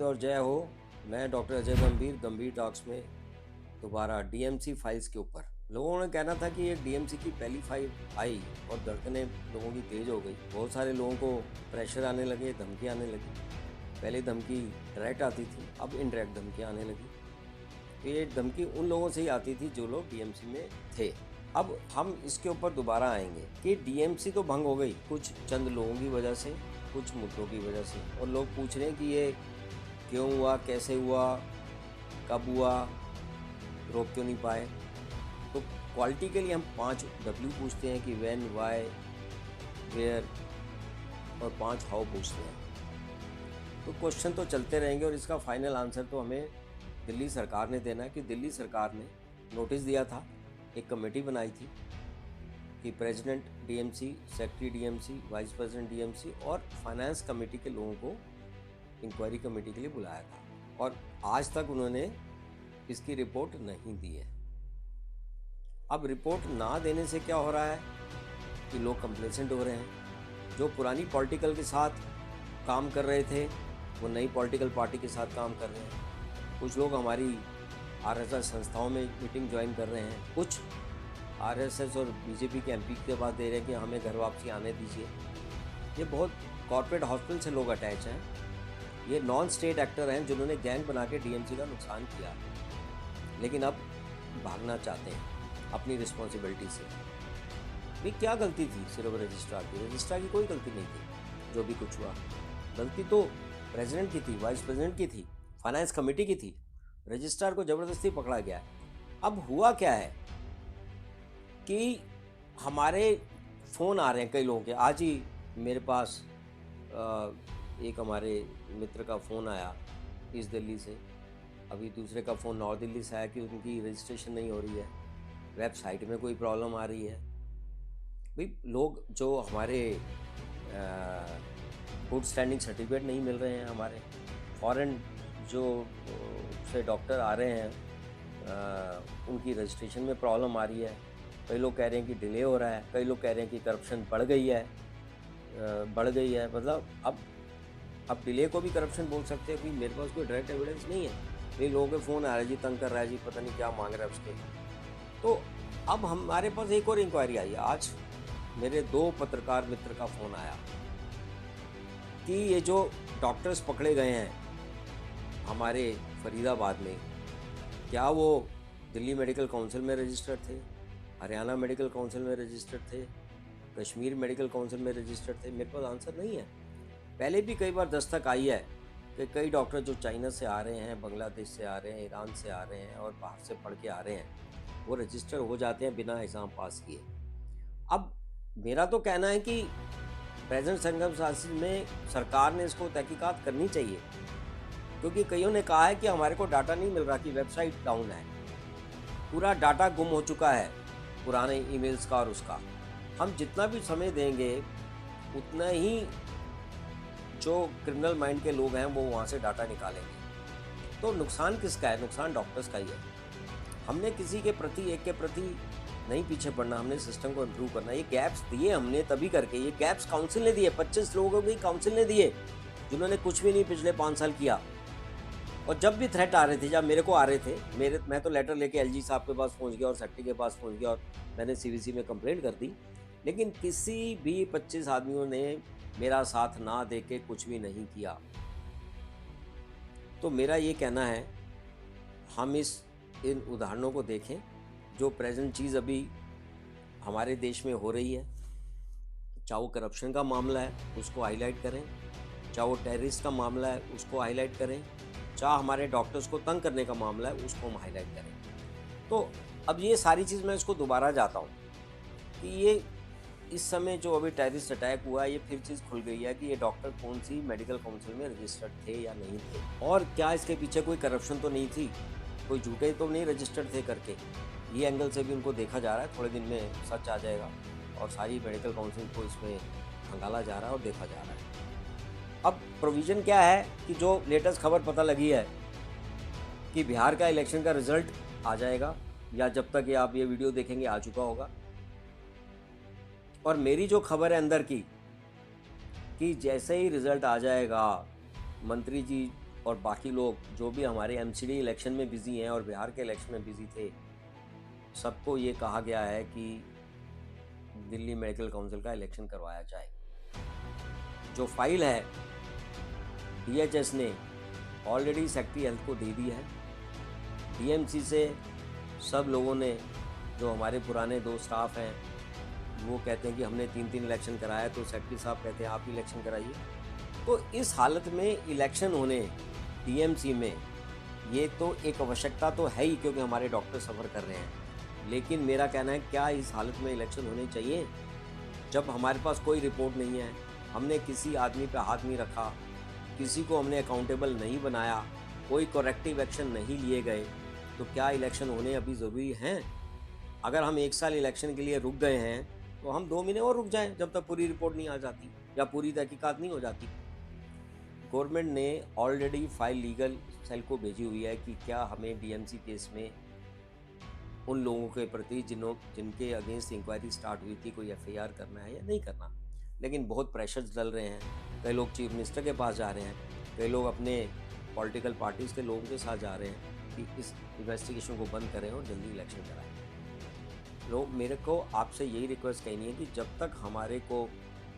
और जय हो। मैं डॉक्टर अजय गंभीर गंभीर टॉक्स में दोबारा डीएमसी फाइल्स के ऊपर। लोगों ने कहना था कि एक डीएमसी की पहली फाइल आई और धड़कनें लोगों की तेज हो गई। बहुत सारे लोगों को प्रेशर आने लगे, धमकी आने लगी। पहले धमकी डायरेक्ट आती थी, अब इनडायरेक्ट धमकी आने लगी। तो ये धमकी उन लोगों से ही आती थी जो लोग डीएमसी में थे। अब हम इसके ऊपर दोबारा आएंगे कि डीएमसी तो भंग हो गई कुछ चंद लोगों की वजह से, कुछ मुद्दों की वजह से, और लोग पूछ रहे हैं कि ये क्यों हुआ, कैसे हुआ, कब हुआ, रोक क्यों नहीं पाए। तो क्वालिटी के लिए हम 5 W पूछते हैं कि व्हेन, व्हाई, वेयर, और 5 हाउ पूछते हैं। तो क्वेश्चन तो चलते रहेंगे और इसका फाइनल आंसर तो हमें दिल्ली सरकार ने देना है कि दिल्ली सरकार ने नोटिस दिया था, एक कमेटी बनाई थी कि president DMC, secretary DMC, vice president DMC और फाइनेंस कमेटी के लोगों को इंक्वायरी कमेटी के लिए बुलाया था, और आज तक उन्होंने इसकी रिपोर्ट नहीं दी है। अब रिपोर्ट ना देने से क्या हो रहा है कि लोग कंप्लेसेंट हो रहे हैं। जो पुरानी पॉलिटिकल के साथ काम कर रहे थे वो नई पॉलिटिकल पार्टी के साथ काम कर रहे हैं। कुछ लोग हमारी आरएसएस संस्थाओं में मीटिंग ज्वाइन कर रहे हैं। कुछ आरएसएस और बीजेपी के एमपी के पास दे रहे हैं कि हमें घर वापसी आने दीजिए। ये बहुत कॉर्पोरेट हॉस्पिटल से लोग अटैच हैं। ये नॉन स्टेट एक्टर हैं जिन्होंने गैंग बना के डीएमसी का नुकसान किया, लेकिन अब भागना चाहते हैं अपनी रिस्पॉन्सिबिलिटी से। भाई क्या गलती थी सिर्फ रजिस्ट्रार की? रजिस्ट्रार की कोई गलती नहीं थी। जो भी कुछ हुआ गलती तो प्रेसिडेंट की थी, वाइस प्रेसिडेंट की थी, फाइनेंस कमेटी की थी। रजिस्ट्रार को ज़बरदस्ती पकड़ा गया है। अब हुआ क्या है कि हमारे फ़ोन आ रहे हैं कई लोगों के। आज ही मेरे पास एक हमारे मित्र का फ़ोन आया ईस्ट दिल्ली से, अभी दूसरे का फ़ोन नॉर्थ दिल्ली से आया कि उनकी रजिस्ट्रेशन नहीं हो रही है, वेबसाइट में कोई प्रॉब्लम आ रही है। भाई लोग जो हमारे गुड स्टैंडिंग सर्टिफिकेट नहीं मिल रहे हैं, हमारे फॉरेन जो से डॉक्टर आ रहे हैं उनकी रजिस्ट्रेशन में प्रॉब्लम आ रही है। कई लोग कह रहे हैं कि डिले हो रहा है, कई लोग कह रहे हैं कि करप्शन बढ़ गई है। मतलब अब डिले को भी करप्शन बोल सकते हैं कि मेरे पास कोई डायरेक्ट एविडेंस नहीं है। कई लोगों के फ़ोन आ रहे जी, तंग कर रहा है जी, पता नहीं क्या मांग रहा है उसके। तो अब हमारे पास एक और इंक्वायरी आई है। आज मेरे 2 पत्रकार मित्र का फ़ोन आया कि ये जो डॉक्टर्स पकड़े गए हैं हमारे फरीदाबाद में, क्या वो दिल्ली मेडिकल काउंसिल में रजिस्टर्ड थे, हरियाणा मेडिकल काउंसिल में रजिस्टर्ड थे, कश्मीर मेडिकल काउंसिल में रजिस्टर्ड थे? मेरे पास आंसर नहीं है। पहले भी कई बार दस्तक आई है कि कई डॉक्टर जो चाइना से आ रहे हैं, बांग्लादेश से आ रहे हैं, ईरान से आ रहे हैं और बाहर से पढ़ के आ रहे हैं, वो रजिस्टर हो जाते हैं बिना एग्ज़ाम पास किए। अब मेरा तो कहना है कि प्रेजेंट सर्कमस्टांसिस में सरकार ने इसको तहकीकात करनी चाहिए, क्योंकि कईयों ने कहा है कि हमारे को डाटा नहीं मिल रहा, कि वेबसाइट डाउन है, पूरा डाटा गुम हो चुका है पुराने ईमेल्स का और उसका। हम जितना भी समय देंगे उतना ही जो क्रिमिनल माइंड के लोग हैं वो वहाँ से डाटा निकालेंगे। तो नुकसान किसका है? नुकसान डॉक्टर्स का ही है। हमने किसी के प्रति, एक के प्रति नहीं पीछे पड़ना, हमने सिस्टम को इम्प्रूव करना। ये गैप्स दिए हमने तभी करके, ये गैप्स काउंसिल ने दिए, 25 लोगों की काउंसिल ने दिए जिन्होंने कुछ भी नहीं पिछले 5 साल किया। और जब भी थ्रेट आ रहे थे, जब मेरे को आ रहे थे, मैं तो लेटर लेके एलजी साहब के पास पहुंच गया और सेक्रेटरी के पास पहुंच गया और मैंने सीवीसी में कंप्लेंट कर दी, लेकिन किसी भी 25 आदमियों ने मेरा साथ ना दे के कुछ भी नहीं किया। तो मेरा ये कहना है, हम इन उदाहरणों को देखें। जो प्रेजेंट चीज़ अभी हमारे देश में हो रही है, चाहे वो करप्शन का मामला है उसको हाईलाइट करें, चाहे वो टेररिस्ट का मामला है उसको हाईलाइट करें, चाहे हमारे डॉक्टर्स को तंग करने का मामला है उसको हम हाईलाइट करें। तो अब ये सारी चीज़ मैं इसको दोबारा जाता हूँ कि ये इस समय जो अभी टेररिस्ट अटैक हुआ है, ये फिर चीज़ खुल गई है कि ये डॉक्टर कौन सी मेडिकल काउंसिल में रजिस्टर्ड थे या नहीं थे, और क्या इसके पीछे कोई करप्शन तो नहीं थी, कोई झूठे तो नहीं रजिस्टर्ड थे करके। ये एंगल से भी उनको देखा जा रहा है। थोड़े दिन में सच आ जाएगा और सारी मेडिकल काउंसिल को इसमें खंगाला जा रहा है और देखा जा रहा है। अब प्रोविज़न क्या है कि जो लेटेस्ट खबर पता लगी है कि बिहार का इलेक्शन का रिजल्ट आ जाएगा, या जब तक ये आप ये वीडियो देखेंगे आ चुका होगा। और मेरी जो खबर है अंदर की कि जैसे ही रिजल्ट आ जाएगा, मंत्री जी और बाकी लोग जो भी हमारे एमसीडी इलेक्शन में बिजी हैं और बिहार के इलेक्शन में बिजी थे, सबको ये कहा गया है कि दिल्ली मेडिकल काउंसिल का इलेक्शन करवाया जाए। जो फाइल है डीएचएस ने ऑलरेडी सेक्रेटरी हेल्थ को दे दी है। डीएमसी से सब लोगों ने, जो हमारे पुराने 2 स्टाफ हैं, वो कहते हैं कि हमने 3-3 इलेक्शन कराया, तो सेक्रेटरी साहब कहते हैं आप इलेक्शन कराइए। तो इस हालत में इलेक्शन होने डीएमसी में, ये तो एक आवश्यकता तो है ही, क्योंकि हमारे डॉक्टर सफ़र कर रहे हैं। लेकिन मेरा कहना है, क्या इस हालत में इलेक्शन होने चाहिए जब हमारे पास कोई रिपोर्ट नहीं है, हमने किसी आदमी पे हाथ नहीं रखा, किसी को हमने अकाउंटेबल नहीं बनाया, कोई करेक्टिव एक्शन नहीं लिए गए, तो क्या इलेक्शन होने अभी ज़रूरी हैं? अगर हम 1 साल इलेक्शन के लिए रुक गए हैं, तो हम 2 महीने और रुक जाएं, जब तक पूरी रिपोर्ट नहीं आ जाती या पूरी तहकीकात नहीं हो जाती। गवर्नमेंट ने ऑलरेडी फाइल लीगल सेल को भेजी हुई है कि क्या हमें डीएमसी केस में उन लोगों के प्रति जिनके अगेंस्ट इंक्वायरी स्टार्ट हुई थी, कोई एफआईआर करना है या नहीं करना। लेकिन बहुत प्रेशर्स डल रहे हैं, कई लोग चीफ मिनिस्टर के पास जा रहे हैं, कई लोग अपने पॉलिटिकल पार्टीज़ के लोगों के साथ जा रहे हैं कि इस इन्वेस्टिगेशन को बंद करें और जल्दी इलेक्शन कराएं। लोग, मेरे को आपसे यही रिक्वेस्ट कहनी है कि जब तक हमारे को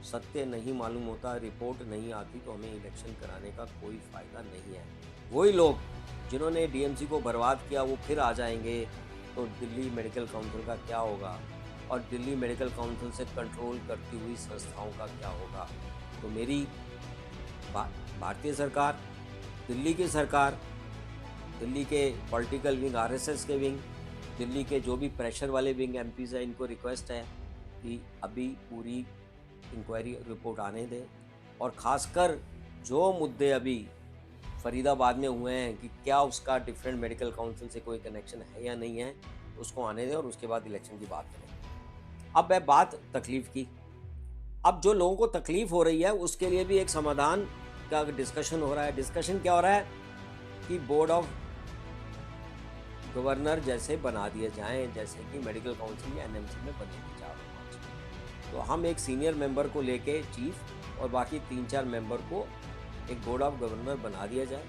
सत्य नहीं मालूम होता, रिपोर्ट नहीं आती, तो हमें इलेक्शन कराने का कोई फ़ायदा नहीं है। वही लोग जिन्होंने डीएमसी को बर्बाद किया वो फिर आ जाएंगे, तो दिल्ली मेडिकल काउंसिल का क्या होगा, और दिल्ली मेडिकल काउंसिल से कंट्रोल करती हुई संस्थाओं का क्या होगा। तो मेरी भारतीय सरकार, दिल्ली की सरकार, दिल्ली के पॉलिटिकल विंग, आरएसएस के विंग, दिल्ली के जो भी प्रेशर वाले विंग एमपीज हैं, इनको रिक्वेस्ट है कि अभी पूरी इंक्वायरी रिपोर्ट आने दें, और ख़ासकर जो मुद्दे अभी फरीदाबाद में हुए हैं कि क्या उसका डिफरेंट मेडिकल काउंसिल से कोई कनेक्शन है या नहीं है, उसको आने दें और उसके बाद इलेक्शन की बात करें। अब है बात तकलीफ़ की। अब जो लोगों को तकलीफ़ हो रही है उसके लिए भी एक समाधान का डिस्कशन हो रहा है। डिस्कशन क्या हो रहा है कि बोर्ड ऑफ गवर्नर जैसे बना दिए जाएं, जैसे कि मेडिकल काउंसिल या एनएमसी में बने थे 4-5। तो हम एक सीनियर मेंबर को लेके चीफ और बाकी 3-4 मेंबर को एक बोर्ड ऑफ गवर्नर बना दिया जाए,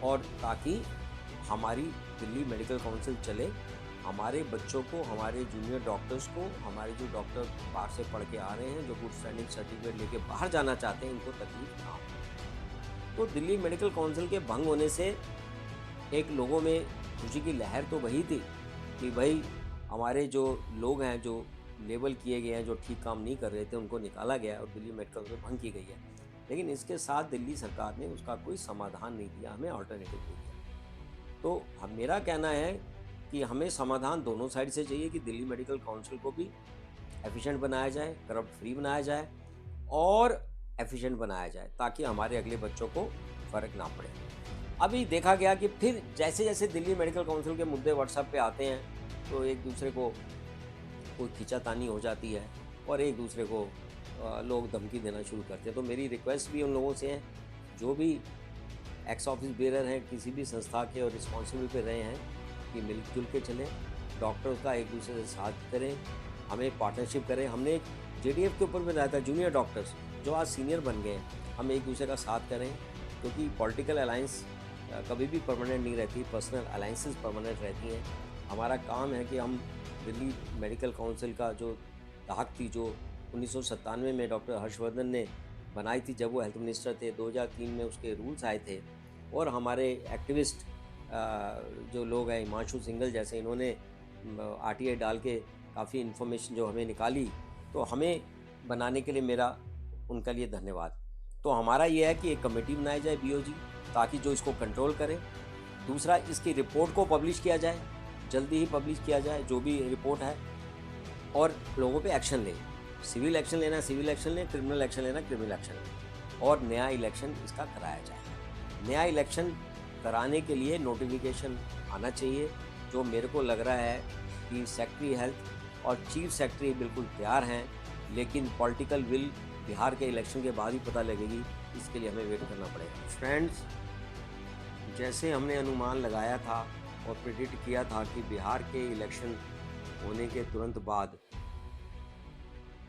और ताकि हमारी दिल्ली मेडिकल काउंसिल चले, हमारे बच्चों को, हमारे जूनियर डॉक्टर्स को, हमारे जो डॉक्टर बाहर से पढ़ के आ रहे हैं, जो गुड स्टैंडिंग सर्टिफिकेट लेके बाहर जाना चाहते हैं, इनको तकलीफ ना हो। तो दिल्ली मेडिकल काउंसिल के भंग होने से एक लोगों में खुशी की लहर तो वही थी कि भाई हमारे जो लोग हैं, जो लेबल किए गए हैं, जो ठीक काम नहीं कर रहे थे, उनको निकाला गया और दिल्ली मेडिकल काउंसिल भंग की गई है। लेकिन इसके साथ दिल्ली सरकार ने उसका कोई समाधान नहीं दिया, हमें ऑल्टरनेटिव नहीं दिया। तो मेरा कहना है कि हमें समाधान दोनों साइड से चाहिए कि दिल्ली मेडिकल काउंसिल को भी एफिशिएंट बनाया जाए, करप्ट फ्री बनाया जाए और एफिशिएंट बनाया जाए, ताकि हमारे अगले बच्चों को फ़र्क ना पड़े। अभी देखा गया कि फिर जैसे जैसे दिल्ली मेडिकल काउंसिल के मुद्दे व्हाट्सएप पे आते हैं, तो एक दूसरे को कोई खींचातानी हो जाती है और एक दूसरे को लोग धमकी देना शुरू करते हैं। तो मेरी रिक्वेस्ट भी उन लोगों से है, जो भी एक्स ऑफिस बेरर हैं किसी भी संस्था के और रिस्पॉन्सिबल पे रहे हैं, कि मिलजुल के चलें, डॉक्टर्स का एक दूसरे से साथ करें, हमें पार्टनरशिप करें। हमने जेडीएफ के ऊपर में रहा था, जूनियर डॉक्टर्स जो आज सीनियर बन गए हैं, हम एक दूसरे का साथ करें, क्योंकि पॉलिटिकल अलायंस कभी भी परमानेंट नहीं रहती, पर्सनल अलायंसेस परमानेंट रहती हैं। हमारा काम है कि हम दिल्ली मेडिकल काउंसिल का जो धाक थी, जो 1997 में डॉक्टर हर्षवर्धन ने बनाई थी जब वो हेल्थ मिनिस्टर थे, 2003 में उसके रूल्स आए थे, और हमारे एक्टिविस्ट जो लोग हैं, हिमांशु सिंघल जैसे, इन्होंने आरटीआई डाल के काफ़ी इन्फॉर्मेशन जो हमें निकाली, तो हमें बनाने के लिए मेरा उनका लिए धन्यवाद। तो हमारा ये है कि एक कमेटी बनाई जाए बीओजी, ताकि जो इसको कंट्रोल करे। दूसरा, इसकी रिपोर्ट को पब्लिश किया जाए, जल्दी ही पब्लिश किया जाए जो भी रिपोर्ट है, और लोगों पे एक्शन ले। सिविल एक्शन लेना सिविल एक्शन ले, क्रिमिनल एक्शन लेना क्रिमिनल एक्शन ले, और नया इलेक्शन इसका कराया जाए। नया इलेक्शन कराने के लिए नोटिफिकेशन आना चाहिए, जो मेरे को लग रहा है कि सेक्रेटरी हेल्थ और चीफ सेक्रेटरी बिल्कुल तैयार हैं, लेकिन पॉलिटिकल विल बिहार के इलेक्शन के बाद ही पता लगेगी, इसके लिए हमें वेट करना पड़ेगा। फ्रेंड्स, जैसे हमने अनुमान लगाया था और प्रेडिक्ट किया था कि बिहार के इलेक्शन होने के तुरंत बाद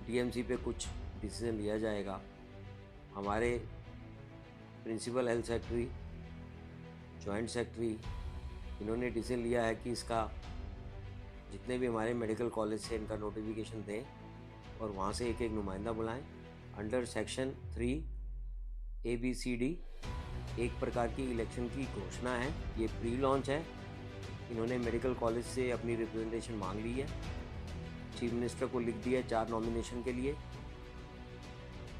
डीएमसी पे कुछ डिसीजन लिया जाएगा, हमारे principal health secretary joint secretary, इन्होंने डिसीजन लिया है कि इसका जितने भी हमारे मेडिकल कॉलेज से इनका नोटिफिकेशन दें और वहाँ से एक एक नुमाइंदा बुलाएं। अंडर सेक्शन 3 ABCD एक प्रकार की इलेक्शन की घोषणा है। ये प्री लॉन्च है। इन्होंने मेडिकल कॉलेज से अपनी रिप्रेजेंटेशन मांग ली है, चीफ मिनिस्टर को लिख दिया 4 नॉमिनेशन के लिए,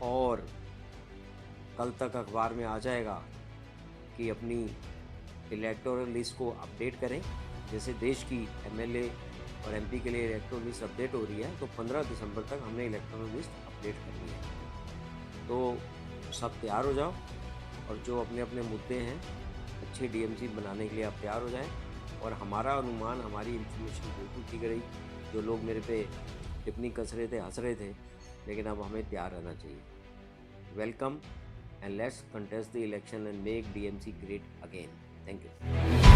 और कल तक अखबार में आ जाएगा कि अपनी इलेक्टोरल लिस्ट को अपडेट करें। जैसे देश की MLA और MP के लिए इलेक्टोरल लिस्ट अपडेट हो रही है, तो 15 दिसंबर तक हमने इलेक्टोरल लिस्ट अपडेट करनी है। तो सब तैयार हो जाओ, और जो अपने अपने मुद्दे हैं अच्छे DMC बनाने के लिए आप तैयार हो जाएं। और हमारा अनुमान, हमारी इन्फॉर्मेशन बिल्कुल ठीक रही। जो लोग मेरे पे टिप्पणी कस रहे थे, हंस रहे थे, लेकिन अब हमें तैयार रहना चाहिए। Welcome and let's contest the election and make DMC great again. Thank you.